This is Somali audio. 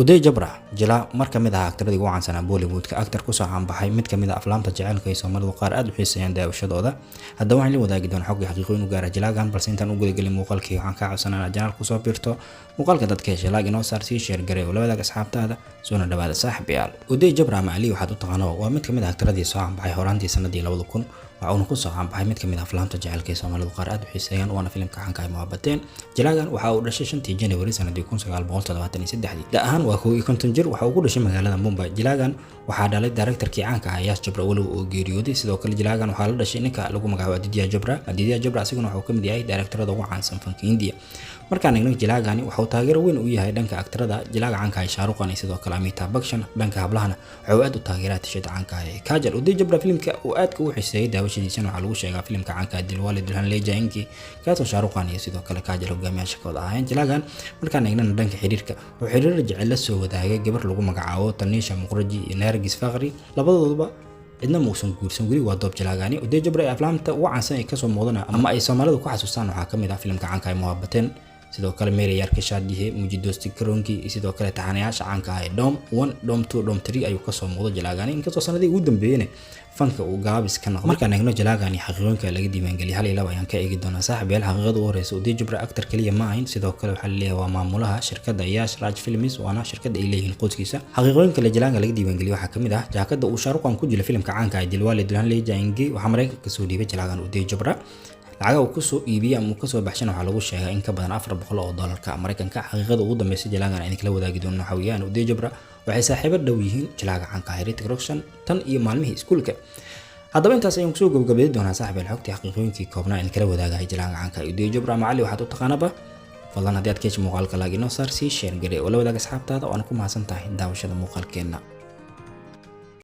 uday jabra jilaa mar kamid ah aktaradii ugu caansanaa Bollywood ka aktar ku soo caanbaxay mid kamid ah aflaamta jacaylka ee Soomaalidu qaar aad u xiiseeyaan daawashadooda haddaba waxaan la wadaagi doonaa xog xaqiiqo inuu gaara jilaagan balse intaan u gudagelin muuqaalkii waxaan ka codsanaynaa janaal ku soo biirto muuqaalka dadka heshay like inoo saar si share gareeyo la wadaag asxaabtaada soo dhawaada saaxiibayaal uday jabra maali waxaad u taqaano waa mid kamid ah aktaradii soo caanbaxay horaantii sanadii 2000 waxaanu ku soo caanbaxay mid kamid ah aflaamta jacaylka ee Soomaalidu qaar aad u xiiseeyaan waana filimka caanka ah Muhabbateen jilaagan waxa uu dhashay 5 January sanadii 1973 da'ahan waa konton jir waxa uu ku dhashay magaalada Mumbai jilaagan waxa dhalay directorkii caanka ah Yash Jabra walow oo geeriyooday sidoo kale jilaagan waxa la dhashay ninka lagu magacaabo Aditya Jabra asiguna waxa uu kamid yahay directorada ugu caansan fanka India markaan eegno jilaagani waxa uu taageero weyn u yahay dhanka aktarada jilaaga caanka ah Shah Rukh Khan sidoo kale Amitabh Bachchan dhanka hablahana waxa uu aad u taageeraa tishada caanka ah Kajal uday jabra filimka uu aad u xiiseeyay daawashadiisana waxa lagu sheegaa filimka caanka ah Dilwale Dulhan Le Jayenge kaasoo Shah Rukh Khan iyo sidoo kale Kajal hogaamiyaasha kooda ahayn jilaagan markaan eegno dhanka xiriirka oo xiriir jecel la soo wadaagay gabar lagu magacaabo Tanisha Muqraji iyo Nargis Fakhri labadooduba idna muusan guursan wali waa doob jilaagani uday jabra aflaamta ugu caansan ee ka soo muuqdana ama ay Soomaalidu ku xasuustaan waxa kamid ah filimka caanka ah Muhabbateen sidoo kale Mary Yarka Shadihe Mujidosti Karonki sidoo kale taxanayaasha caanka ah Dom 1 Dom 2 Dom 3 ayuu ka soo muuqday jilaagani inkastoo sanadii ugu dambeeyay fanka uu gaabis ka noqday markaan eegno jilaagani xaqiiqooyinka laga diiwaangeliyay hal iyo laba ayaan ka eegi doonaa saaxiibayaal xaqiiqada ugu horeysa uday jabra actor kaliya ma ahayn sidoo kale waxa la leeyahay waa maamulaha shirkadda Yash Raj Films waana shirkadda ay leeyihiin qoyskiisa xaqiiqooyinka la jilaaga laga diiwaangeliyay waxa kamid ah jaakada uu Shah Rukh Khan ku jilay filimka caanka ah Dilwale Dulhan Le Jayenge waxa Mareykanka ka soo dhiibay jilaagan uday jabra lacag uu ku soo iibiyay ama ka soo baxshan waxa lagu sheegay in ka badan $400 Mareykanka xaqiiqada ugu dambeysay jilaagan ay kala wadaagi doonaan waxa weeyaan uday jabra waxay saaxiibo dhow yihiin jilaaga caanka ah Hrithik Roshan tan iyo maalmihii iskuulka haddaba intaas ayaan kusoo gabagabeeyay doonaa saaxiibayaal xogtii xaqiiqooyinkii koobnaa in kala wadaagay jilaaga caanka ah uday jabra maali waxaad u taqaanaba fadlan haddii aad ka heshay muuqaalka like inoo saar si share gareeyo oo la wadaag asxaabtaada oo aan ku mahadsantahay daawashada muuqaalkeena